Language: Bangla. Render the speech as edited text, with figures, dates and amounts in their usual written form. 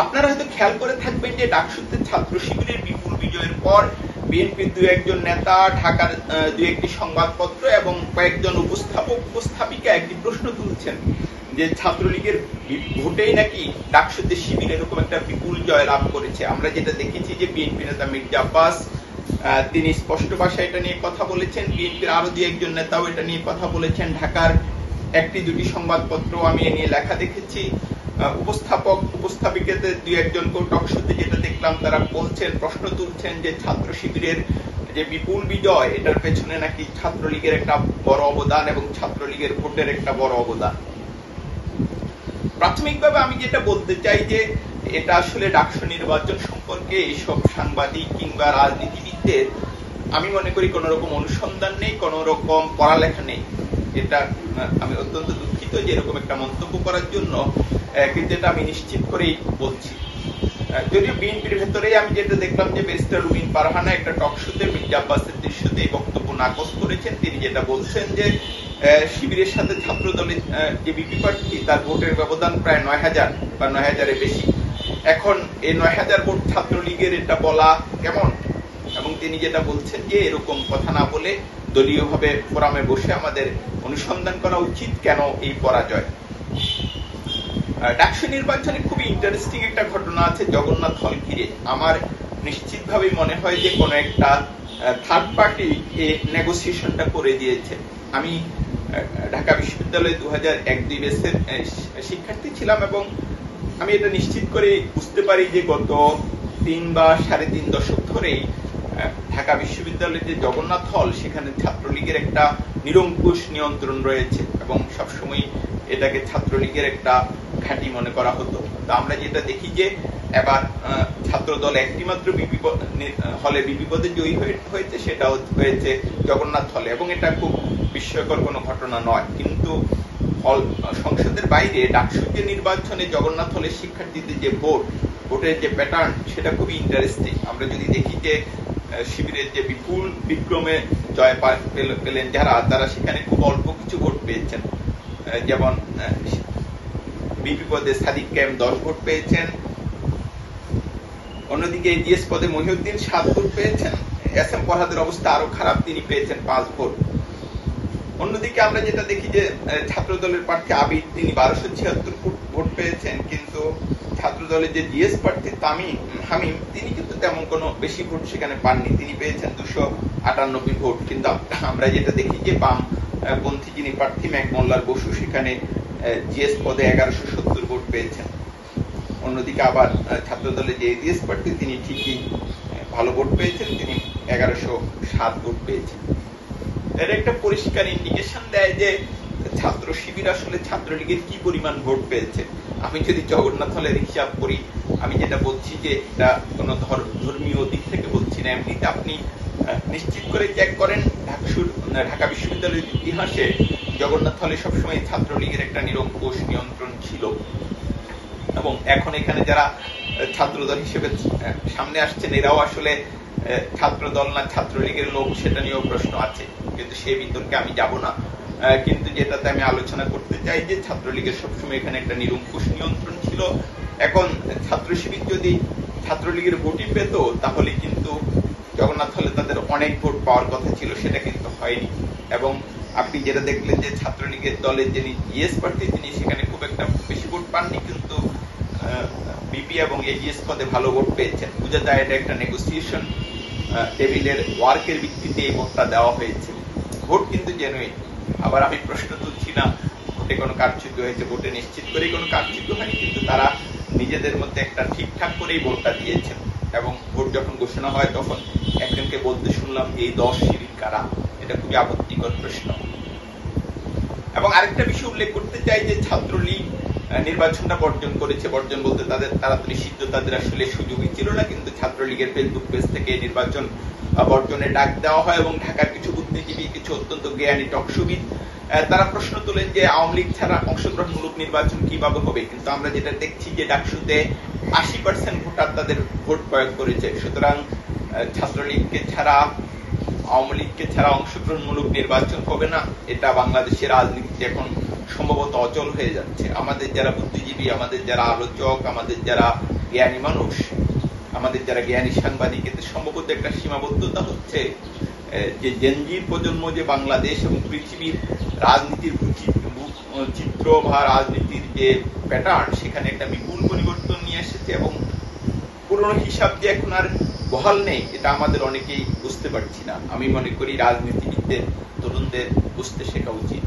আপনারা হয়তো খেয়াল করে থাকবেন যে ডাকসুতে ছাত্র শিবিরের বিপুল বিজয়ের পর বিএনপির দু একজন নেতা, ঢাকার দু একটি সংবাদপত্র এবং কয়েকজন উপস্থাপিকা একটি প্রশ্ন তুলছেন যে ছাত্রলীগের ভোটেই নাকি ডাকসুতে শিবির এরকম একটা বিপুল জয় লাভ করেছে। আমরা যেটা দেখেছি যে বিএনপি নেতা মির্জা আব্বাস তিনি স্পষ্ট ভাষায় এটা নিয়ে কথা বলেছেন, বিএনপির আরো দু একজন নেতাও এটা নিয়ে কথা বলেছেন, ঢাকার একটি দুটি সংবাদপত্র আমি এ নিয়ে লেখা দেখেছি। উপস্থাপিকাদের দুই একজন টকশোতে যেটা দেখলাম তারা বলছেন, প্রশ্ন তুলছেন যে ছাত্র শিবিরের যে বিপুল বিজয় এটার পেছনে নাকি ছাত্রলীগের একটা বড় অবদান এবং ছাত্রলীগের ভোটের একটা বড় অবদান। প্রাথমিকভাবে আমি যেটা বলতে চাই যে এটা আসলে ডাকসু নির্বাচন সম্পর্কে এইসব সাংবাদিক কিংবা রাজনীতিবিদদের আমি মনে করি কোন রকম অনুসন্ধান নেই, কোন রকম পড়ালেখা নেই। এটা আমি অত্যন্ত দুঃখিত যে এরকম একটা মন্তব্য করার জন্য, কিন্তু এটা আমি নিশ্চিত করেই বলছি। যদিও বিএনপির ভেতরেই আমি যেটা দেখলাম যে ব্যারিস্টার রুমিন ফারহানা একটা টকশোতে মির্জা আব্বাসের দৃশ্যতে এই বক্তব্য নাকচ করেছেন। তিনি যেটা বলছেন যে শিবিরের সাথে ছাত্র দলের যে বিপি প্রার্থী তার ভোটের ব্যবধান প্রায় ৯,০০০ বা ৯,০০০-এর বেশি। এখন এই ৯,০০০ ভোট ছাত্রলীগের, এটা বলা কেমন? এবং তিনি যেটা বলছেন যে এরকম কথা না বলে দলীয়ভাবে ফোরামে বসে আমাদের অনুসন্ধান করা উচিত কেন এই পরাজয়। ডাকসু নির্বাচনে খুবই ইন্টারেস্টিং একটা ঘটনা আছে জগন্নাথ হল ঘিরে। আমার নিশ্চিতভাবেই মনে হয় যে কোন একটা থার্ড পার্টি এই নেগোসিয়েশনটা করে দিয়েছে। আমি ঢাকা বিশ্ববিদ্যালয়ে 2001-2 ব্যাচের শিক্ষার্থী ছিলাম এবং আমি এটা নিশ্চিত করে বুঝতে পারি যে গত 3 বা 3.5 দশক ধরেই ঢাকা বিশ্ববিদ্যালয়ের যে জগন্নাথ হল সেখানে ছাত্রলীগের একটা নিরঙ্কুশ নিয়ন্ত্রণ রয়েছে এবং সবসময় এটাকে ছাত্রলীগের একটা ঘাঁটি মনে করা হতো। তো আমরা যেটা দেখি যে এবার ছাত্র দল একটি মাত্র হলে বিপি পদে জয়ী হয়েছে, সেটা হয়েছে জগন্নাথ হলে, এবং এটা খুব বিস্ময়কর কোনো ঘটনা নয়। কিন্তু সংসদের বাইরে ডাকসুর যে নির্বাচনে জগন্নাথ হলের শিক্ষার্থীদের যে ভোটের যে প্যাটার্ন সেটা খুবই ইন্টারেস্টিং। আমরা যদি দেখি যে শিবিরের যে বিপুল বিক্রমে জয় পেলেন যারা, তারা সেখানে খুব অল্প কিছু ভোট পেয়েছেন। যেমন বিপি পদে সাদিক ক্যাম 10 ভোট পেয়েছেন, অন্যদিকে এজিএস পদে মহিউদ্দিন 7 ভোট পেয়েছেন, এস এম ফরহাদের অবস্থা আরো খারাপ, তিনি পেয়েছেন 5 ভোট। অন্যদিকে আমরা যেটা দেখি যে ছাত্র দলের প্রার্থী আবিদ তিনি 1276 ভোট পেয়েছেন, কিন্তু ছাত্র দলের যে জিএস প্রার্থী হামিম তিনি কিন্তু তেমন কোনো বেশি ভোট সেখানে পাননি, তিনি পেয়েছেন 298 ভোট। কিন্তু আমরা যেটা দেখি যে বামপন্থী যিনি প্রার্থী মেঘ মোল্লার বসু সেখানে জিএস পদে 1170 ভোট পেয়েছেন। অন্যদিকে আবার ছাত্র দলের যে এজিএস প্রার্থী তিনি ঠিকই ভালো ভোট পেয়েছেন, তিনি 1107 ভোট পেয়েছেন। এর একটা পরিষ্কার ইন্ডিকেশন দেয় যে ছাত্র শিবির আসলে ছাত্রলীগের কি পরিমাণ ভোট পেয়েছে। আমি যদি জগন্নাথ হলের হিসাব করি, আমি যেটা বলছি যে এটা কোনো ধর্মীয় দিক থেকে বলছি না, এমনিতে আপনি নিশ্চিত করে চেক করেন ঢাকা বিশ্ববিদ্যালয়ের ইতিহাসে জগন্নাথ হলে সবসময় ছাত্রলীগের একটা নিরঙ্কুশ নিয়ন্ত্রণ ছিল। এবং এখন এখানে যারা ছাত্রদল হিসেবে সামনে আসছেন এরাও আসলে ছাত্র দল না ছাত্রলীগের লোক সেটা নিয়েও প্রশ্ন আছে, কিন্তু সেই বিতর্কে আমি যাব না। কিন্তু যেটাতে আমি আলোচনা করতে চাই যে ছাত্রলীগের সবসময় এখানে একটা নিরঙ্কুশ নিয়ন্ত্রণ ছিল। এখন ছাত্র শিবির যদি ছাত্রলীগের ভোটই পেত তাহলে কিন্তু জগন্নাথ হলে তাদের অনেক ভোট পাওয়ার কথা ছিল, সেটা কিন্তু হয়নি। এবং আপনি যেটা দেখলেন যে ছাত্রলীগের দলের যিনি ইএস প্রার্থী তিনি সেখানে খুব একটা বেশি ভোট পাননি, কিন্তু বিপি এবং এজিএস পদে ভালো ভোট পেয়েছেন। বোঝা যায় এটা একটা নেগোসিয়েশন টেবিলের ওয়ার্কের ভিত্তিতে এই ভোটটা দেওয়া হয়েছে। ভোট কিন্তু জেনুইন। আবার আমি প্রশ্ন তুলছি না ভোটে কোনো কারচুপি হয়েছে, ভোটে নিশ্চিত করেই কোনো কারচুপি হয়নি, কিন্তু তারা নিজেদের মধ্যে একটা ঠিকঠাক করেই ভোটটা দিয়েছেন। এবং ভোট যখন ঘোষণা হয় তখন একজনকে বলতে শুনলাম এই 10 শিবির কারা, এটা খুবই আপত্তিকর প্রশ্ন। এবং আরেকটা বিষয় উল্লেখ করতে চাই যে ছাত্রলীগ নির্বাচনটা বর্জন করেছে। বর্জন বলতে তারা তো নিষিদ্ধ, তাদের আসলে সুযোগই ছিল না, কিন্তু ছাত্রলীগের ফেসবুক পেজ থেকে নির্বাচন বর্জনের ডাক দেওয়া হয়। এবং ঢাকার কিছু বুদ্ধিজীবী, কিছু অত্যন্ত জ্ঞানী টকশোবিদ তারা প্রশ্ন তোলেন যে আওয়ামী লীগ ছাড়া অংশগ্রহণমূলক নির্বাচন কিভাবে হবে। কিন্তু আমরা যেটা দেখছি যে ডাকসুতে 80% ভোটার তাদের ভোট প্রয়োগ করেছে। সুতরাং ছাত্রলীগকে ছাড়া, আওয়ামী লীগকে ছাড়া অংশগ্রহণমূলক নির্বাচন হবে না, এটা বাংলাদেশের রাজনীতিতে এখন সম্ভবত অচল হয়ে যাচ্ছে। আমাদের যারা বুদ্ধিজীবী, আমাদের যারা আলোচক, আমাদের যারা জ্ঞানী মানুষ, আমাদের যারা জ্ঞানী সাংবাদিক, এতে সম্ভবত একটা সীমাবদ্ধতা হচ্ছে যে জেনজির প্রজন্ম যে বাংলাদেশ এবং পৃথিবীর রাজনীতির চিত্র বা রাজনীতির যে প্যাটার্ন, সেখানে একটা বিপুল পরিবর্তন নিয়ে এসেছে এবং পুরনো হিসাব যে এখন আর বহাল নেই, এটা আমাদের অনেকেই বুঝতে পারছি না। আমি মনে করি রাজনীতিবিদদের, তরুণদের বুঝতে শেখা উচিত।